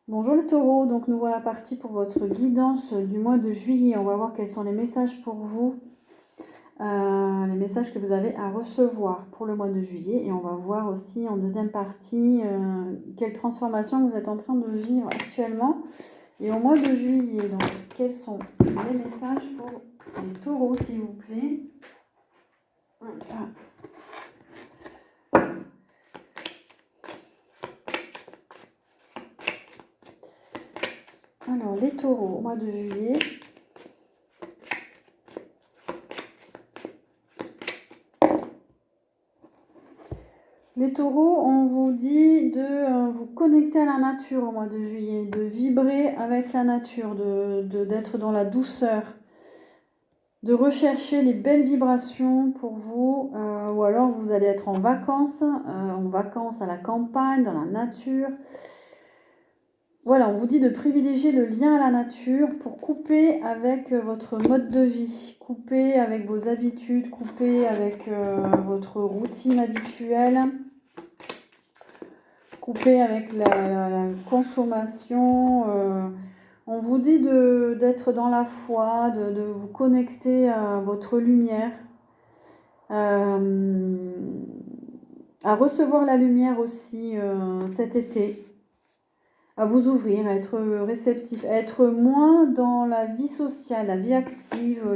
Bonjour les taureaux, donc nous voilà partis pour votre guidance du mois de juillet. On va voir quels sont les messages pour vous, les messages que vous avez à recevoir pour le mois de juillet. Et on va voir aussi en deuxième partie quelle transformation vous êtes en train de vivre actuellement. Et au mois de juillet, donc quels sont les messages pour les taureaux s'il vous plaît. Voilà. Alors les taureaux au mois de juillet. Les taureaux, on vous dit de vous connecter à la nature au mois de juillet, de vibrer avec la nature, d'être dans la douceur, de rechercher les belles vibrations pour vous, ou alors vous allez être en vacances à la campagne, dans la nature. Voilà, on vous dit de privilégier le lien à la nature pour couper avec votre mode de vie, couper avec vos habitudes, couper avec votre routine habituelle. Couper avec la consommation. On vous dit d'être dans la foi, de vous connecter à votre lumière, à recevoir la lumière aussi cet été, à vous ouvrir, à être réceptif, à être moins dans la vie sociale, la vie active,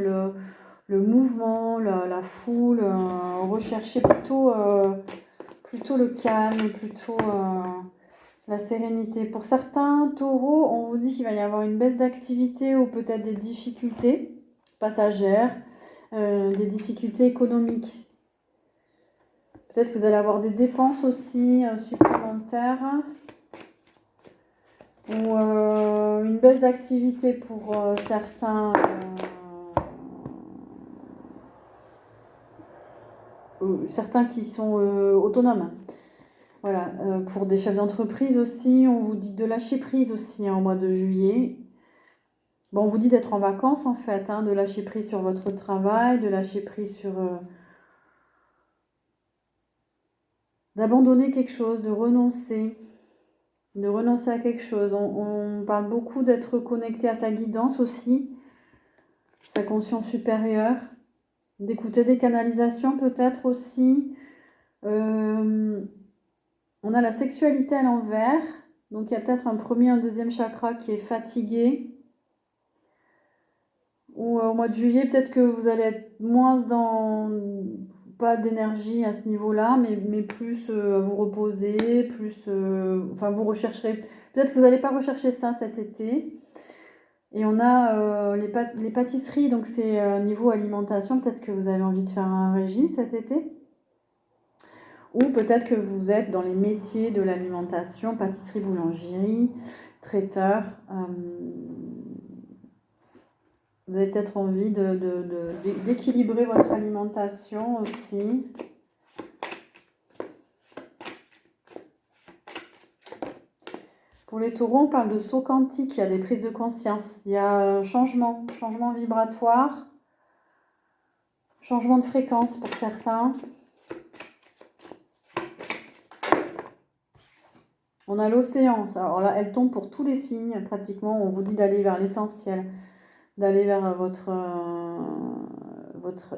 le mouvement, la foule, rechercher plutôt le calme, plutôt la sérénité. Pour certains taureaux, on vous dit qu'il va y avoir une baisse d'activité ou peut-être des difficultés passagères, des difficultés économiques. Peut-être que vous allez avoir des dépenses aussi supplémentaires ou une baisse d'activité pour certains. Certains qui sont autonomes. Voilà, pour des chefs d'entreprise aussi, on vous dit de lâcher prise aussi au mois de juillet. Bon, on vous dit d'être en vacances en fait, de lâcher prise sur votre travail, de lâcher prise sur... d'abandonner quelque chose, de renoncer à quelque chose. On parle beaucoup d'être connecté à sa guidance aussi, sa conscience supérieure, d'écouter des canalisations peut-être aussi. On a la sexualité à l'envers, donc il y a peut-être un premier, un deuxième chakra qui est fatigué. Ou au mois de juillet, peut-être que vous allez être moins dans... pas d'énergie à ce niveau-là, mais plus à vous reposer, plus... enfin, vous rechercherez... Peut-être que vous n'allez pas rechercher ça cet été. Et on a les pâtisseries, donc c'est niveau alimentation, peut-être que vous avez envie de faire un régime cet été. Ou peut-être que vous êtes dans les métiers de l'alimentation, pâtisserie, boulangerie, traiteur. Vous avez peut-être envie d'équilibrer votre alimentation aussi. Pour les taureaux, on parle de saut quantique, il y a des prises de conscience, il y a un changement vibratoire, changement de fréquence pour certains. On a l'océan, alors là, elle tombe pour tous les signes, pratiquement. On vous dit d'aller vers l'essentiel, d'aller vers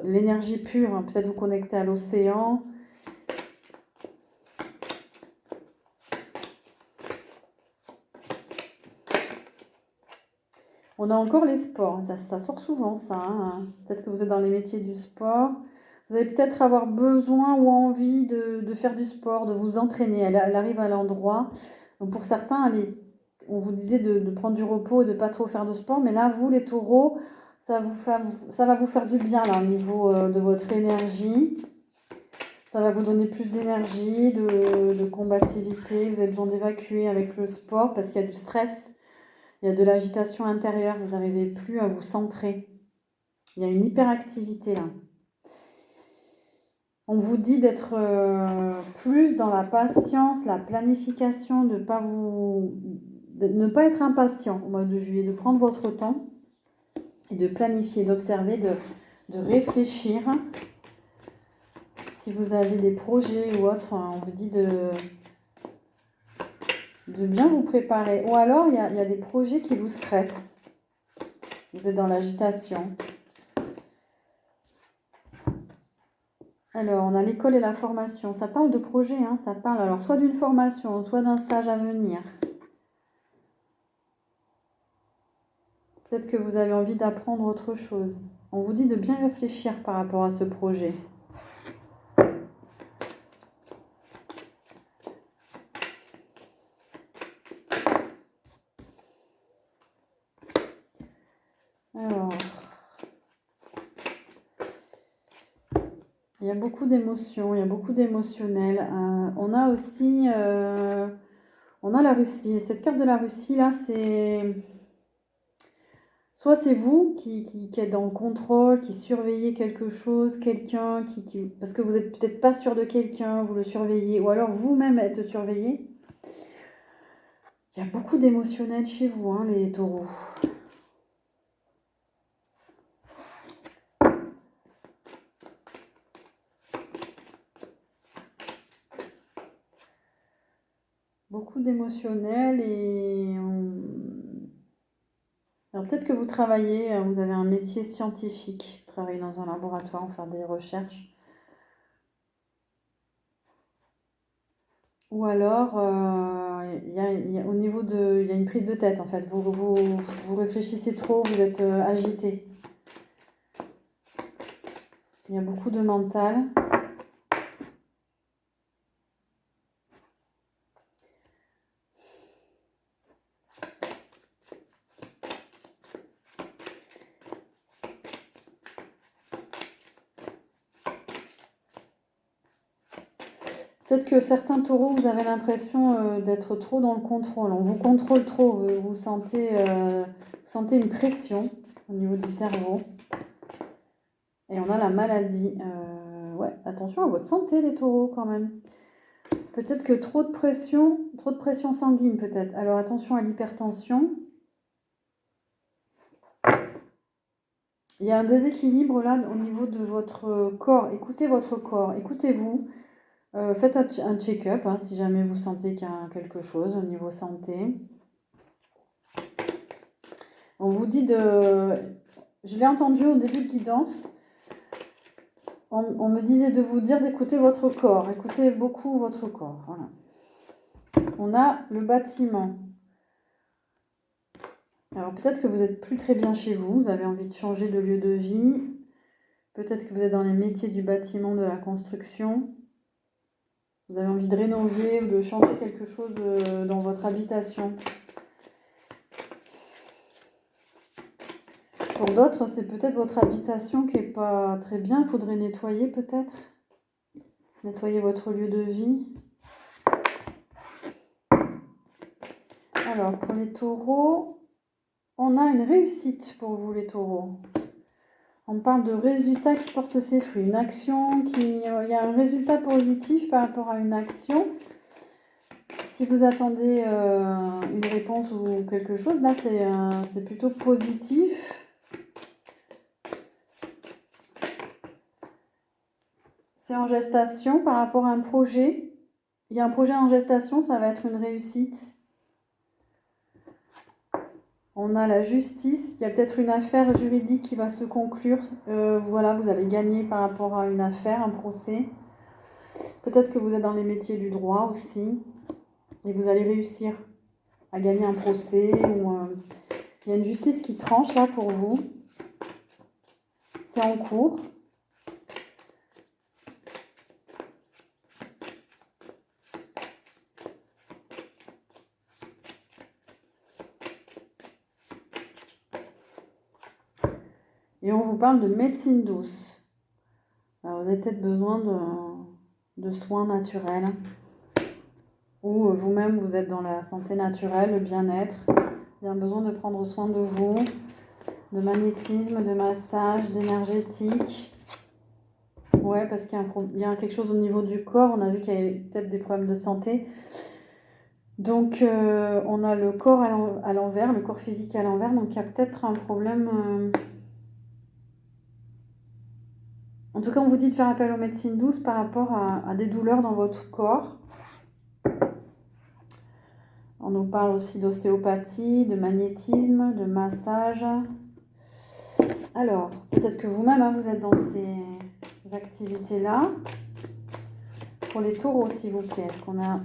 l'énergie pure, peut-être vous connecter à l'océan. On a encore les sports, ça sort souvent ça. Peut-être que vous êtes dans les métiers du sport. Vous allez peut-être avoir besoin ou envie de faire du sport, de vous entraîner. Elle arrive à l'endroit. Donc pour certains, on vous disait de prendre du repos et de ne pas trop faire de sport. Mais là, vous les taureaux, ça va vous faire du bien là, au niveau de votre énergie. Ça va vous donner plus d'énergie, de combativité. Vous avez besoin d'évacuer avec le sport parce qu'il y a du stress. Il y a de l'agitation intérieure, vous n'arrivez plus à vous centrer. Il y a une hyperactivité là. On vous dit d'être plus dans la patience, la planification, de ne pas être impatient au mois de juillet, de prendre votre temps et de planifier, d'observer, de réfléchir. Si vous avez des projets ou autres, on vous dit de bien vous préparer. Ou alors, il y a des projets qui vous stressent. Vous êtes dans l'agitation. Alors, on a l'école et la formation. Ça parle de projet, hein, ça parle alors soit d'une formation, soit d'un stage à venir. Peut-être que vous avez envie d'apprendre autre chose. On vous dit de bien réfléchir par rapport à ce projet. Alors, il y a beaucoup d'émotions, il y a beaucoup d'émotionnel. On a aussi, on a la Russie. Et cette carte de la Russie, là, c'est... Soit c'est vous qui êtes dans le contrôle, qui surveillez quelque chose, quelqu'un, parce que vous n'êtes peut-être pas sûr de quelqu'un, vous le surveillez, ou alors vous-même êtes surveillé. Il y a beaucoup d'émotionnel chez vous, hein, les taureaux. Beaucoup d'émotionnel alors peut-être que vous travaillez, vous avez un métier scientifique, vous travaillez dans un laboratoire, en faire des recherches. Ou alors, au niveau de, il y a une prise de tête en fait. Vous réfléchissez trop, vous êtes agité. Il y a beaucoup de mental. Peut-être que certains taureaux, vous avez l'impression d'être trop dans le contrôle. On vous contrôle trop, vous sentez une pression au niveau du cerveau. Et on a la maladie. Ouais, attention à votre santé les taureaux quand même. Peut-être que trop de pression sanguine peut-être. Alors attention à l'hypertension. Il y a un déséquilibre là au niveau de votre corps. Écoutez votre corps, écoutez-vous. Faites un check-up hein, si jamais vous sentez qu'il y a quelque chose au niveau santé. On vous dit de... Je l'ai entendu au début de guidance. On me disait de vous dire d'écouter votre corps. Écoutez beaucoup votre corps. Voilà. On a le bâtiment. Alors peut-être que vous n'êtes plus très bien chez vous. Vous avez envie de changer de lieu de vie. Peut-être que vous êtes dans les métiers du bâtiment, de la construction. Vous avez envie de rénover ou de changer quelque chose dans votre habitation. Pour d'autres, c'est peut-être votre habitation qui n'est pas très bien. Il faudrait nettoyer peut-être. Nettoyer votre lieu de vie. Alors, pour les taureaux, on a une réussite pour vous les taureaux. On parle de résultat qui porte ses fruits. Une action il y a un résultat positif par rapport à une action. Si vous attendez une réponse ou quelque chose, là c'est plutôt positif. C'est en gestation par rapport à un projet. Il y a un projet en gestation, ça va être une réussite. On a la justice, il y a peut-être une affaire juridique qui va se conclure. Voilà, vous allez gagner par rapport à une affaire, un procès. Peut-être que vous êtes dans les métiers du droit aussi. Et vous allez réussir à gagner un procès. Il y a une justice qui tranche là pour vous. C'est en cours. Et on vous parle de médecine douce. Alors vous avez peut-être besoin de soins naturels. Ou vous-même, vous êtes dans la santé naturelle, le bien-être. Il y a besoin de prendre soin de vous, de magnétisme, de massage, d'énergétique. Ouais, parce qu'il y a quelque chose au niveau du corps. On a vu qu'il y avait peut-être des problèmes de santé. Donc, on a le corps à l'envers, le corps physique à l'envers. Donc, il y a peut-être un problème... En tout cas, on vous dit de faire appel aux médecines douces par rapport à des douleurs dans votre corps. On nous parle aussi d'ostéopathie, de magnétisme, de massage. Alors, peut-être que vous-même, hein, vous êtes dans ces activités-là. Pour les taureaux, s'il vous plaît, est-ce qu'on a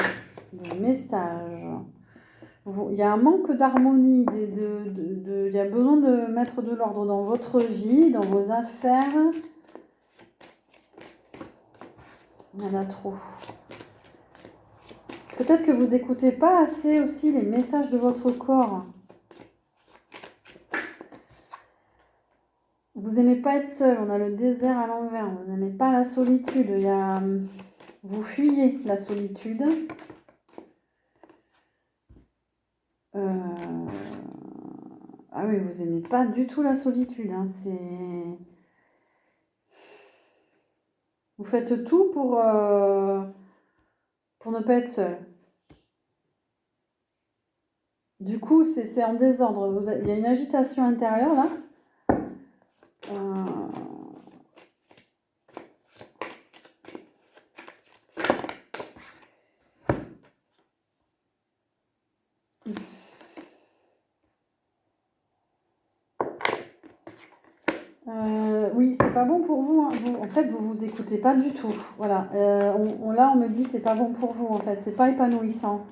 des messages? Il y a un manque d'harmonie, il y a besoin de mettre de l'ordre dans votre vie, dans vos affaires. Il y en a trop. Peut-être que vous n'écoutez pas assez aussi les messages de votre corps. Vous n'aimez pas être seul, on a le désert à l'envers. Vous n'aimez pas la solitude, vous fuyez la solitude. Ah oui, vous n'aimez pas du tout la solitude. Hein. Vous faites tout pour ne pas être seul. Du coup, c'est en désordre. Il y a une agitation intérieure là. Oui, c'est pas bon pour vous, hein. En fait, vous écoutez pas du tout. Voilà. Là, on me dit c'est pas bon pour vous. En fait, c'est pas épanouissant.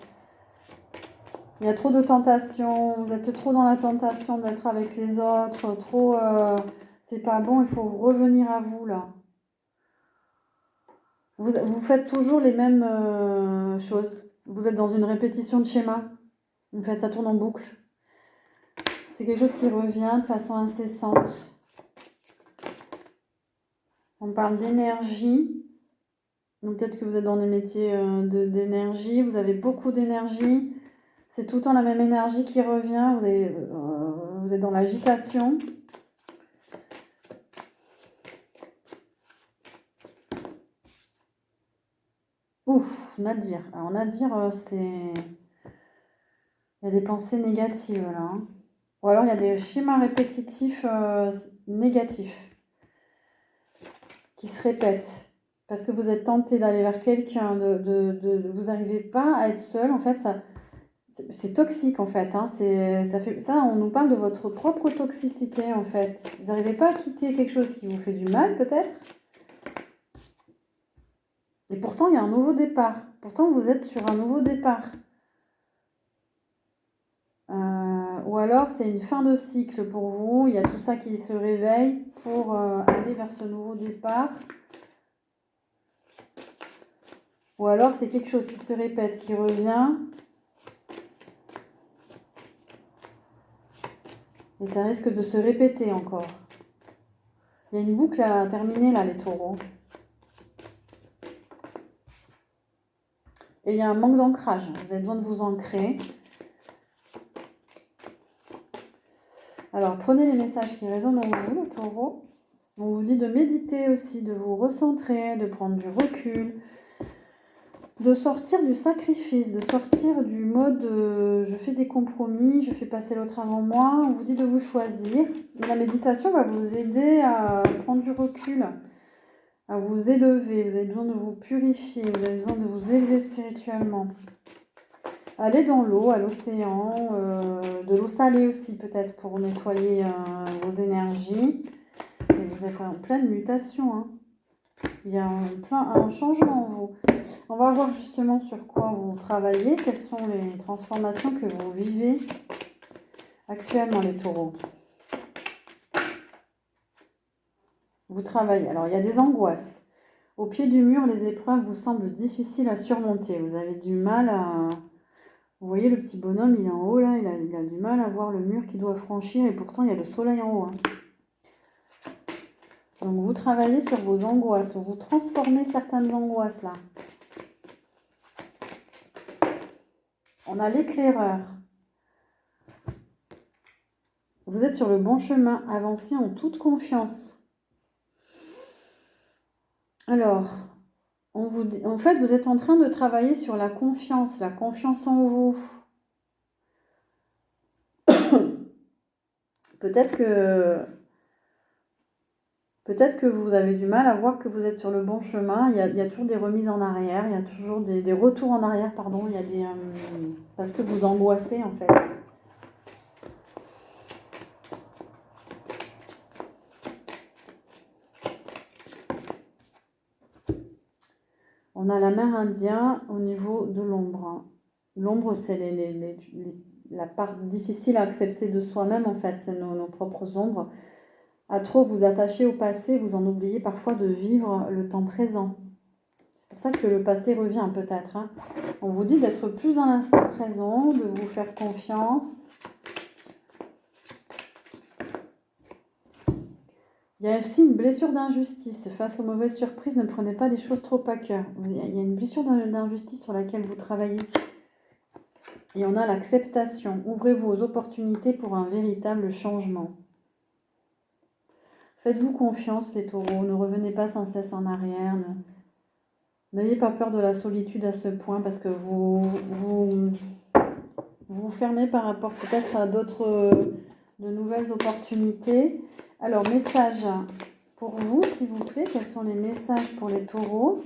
Il y a trop de tentations. Vous êtes trop dans la tentation d'être avec les autres. Trop. C'est pas bon. Il faut revenir à vous là. Vous faites toujours les mêmes choses. Vous êtes dans une répétition de schéma. En fait, ça tourne en boucle. C'est quelque chose qui revient de façon incessante. On parle d'énergie. Donc peut-être que vous êtes dans des métiers d'énergie. Vous avez beaucoup d'énergie. C'est tout le temps la même énergie qui revient. Vous êtes dans l'agitation. Ouf, Nadir. Alors Nadir, il y a des pensées négatives là. Hein. Ou alors il y a des schémas répétitifs négatifs qui se répètent. Parce que vous êtes tenté d'aller vers quelqu'un, vous n'arrivez pas à être seul. En fait, c'est toxique en fait. Hein. Ça, on nous parle de votre propre toxicité en fait. Vous n'arrivez pas à quitter quelque chose qui vous fait du mal peut-être. Et pourtant, il y a un nouveau départ. Pourtant, vous êtes sur un nouveau départ. Ou alors, c'est une fin de cycle pour vous. Il y a tout ça qui se réveille pour aller vers ce nouveau départ. Ou alors, c'est quelque chose qui se répète, qui revient. Et ça risque de se répéter encore. Il y a une boucle à terminer là, les taureaux. Et il y a un manque d'ancrage. Vous avez besoin de vous ancrer. Alors, prenez les messages qui résonnent en vous, le taureau. On vous dit de méditer aussi, de vous recentrer, de prendre du recul, de sortir du sacrifice, de sortir du mode je fais des compromis, je fais passer l'autre avant moi. On vous dit de vous choisir. Et la méditation va vous aider à prendre du recul, à vous élever. Vous avez besoin de vous purifier, vous avez besoin de vous élever spirituellement. Allez dans l'eau, à l'océan, de l'eau salée aussi peut-être pour nettoyer vos énergies. Et vous êtes en pleine mutation. Hein. Il y a un changement en vous. On va voir justement sur quoi vous travaillez, quelles sont les transformations que vous vivez actuellement les taureaux. Vous travaillez. Alors il y a des angoisses. Au pied du mur, les épreuves vous semblent difficiles à surmonter. Vous avez du mal à... Vous voyez le petit bonhomme, il est en haut là, il a du mal à voir le mur qu'il doit franchir et pourtant il y a le soleil en haut. Hein. Donc vous travaillez sur vos angoisses, vous transformez certaines angoisses là. On a l'éclaireur. Vous êtes sur le bon chemin, avancez en toute confiance. Alors, on vous dit, en fait, vous êtes en train de travailler sur la confiance en vous. Peut-être que vous avez du mal à voir que vous êtes sur le bon chemin. Il y a toujours des remises en arrière, il y a toujours des retours en arrière, pardon. Il y a des, parce que vous angoissez en fait. On a la mer Indien au niveau de l'ombre. L'ombre, c'est la part difficile à accepter de soi-même en fait, c'est nos propres ombres. À trop vous attacher au passé, vous en oubliez parfois de vivre le temps présent. C'est pour ça que le passé revient peut-être. Hein. On vous dit d'être plus dans l'instant présent, de vous faire confiance. Il y a aussi une blessure d'injustice. Face aux mauvaises surprises, ne prenez pas les choses trop à cœur. Il y a une blessure d'injustice sur laquelle vous travaillez. Et on a l'acceptation. Ouvrez-vous aux opportunités pour un véritable changement. Faites-vous confiance, les taureaux. Ne revenez pas sans cesse en arrière. N'ayez pas peur de la solitude à ce point parce que vous fermez par rapport peut-être à de nouvelles opportunités. Alors, message pour vous, s'il vous plaît. Quels sont les messages pour les taureaux ?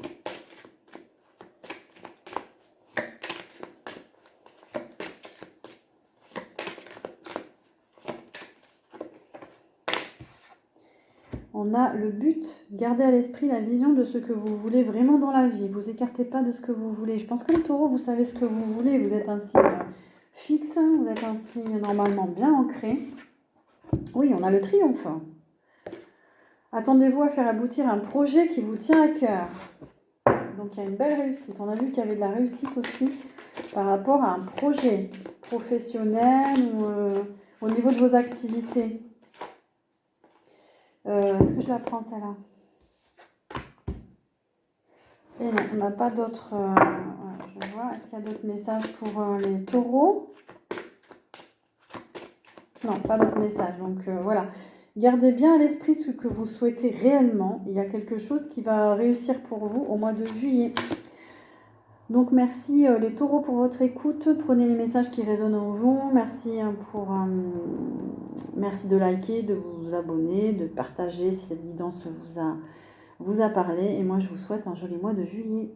On a le but, gardez à l'esprit la vision de ce que vous voulez vraiment dans la vie. Vous écartez pas de ce que vous voulez. Je pense que les taureaux, vous savez ce que vous voulez. Vous êtes un signe fixe, vous êtes un signe normalement bien ancré. Oui, on a le triomphe. Attendez-vous à faire aboutir un projet qui vous tient à cœur. Donc il y a une belle réussite. On a vu qu'il y avait de la réussite aussi par rapport à un projet professionnel ou au niveau de vos activités. Est-ce que je la prends celle-là ? Et non, on n'a pas d'autres... je vais voir, est-ce qu'il y a d'autres messages pour les taureaux ? Non, pas d'autres messages. Donc voilà. Gardez bien à l'esprit ce que vous souhaitez réellement. Il y a quelque chose qui va réussir pour vous au mois de juillet. Donc merci les taureaux pour votre écoute. Prenez les messages qui résonnent en vous. Merci merci de liker, de vous abonner, de partager si cette guidance vous a parlé. Et moi je vous souhaite un joli mois de juillet.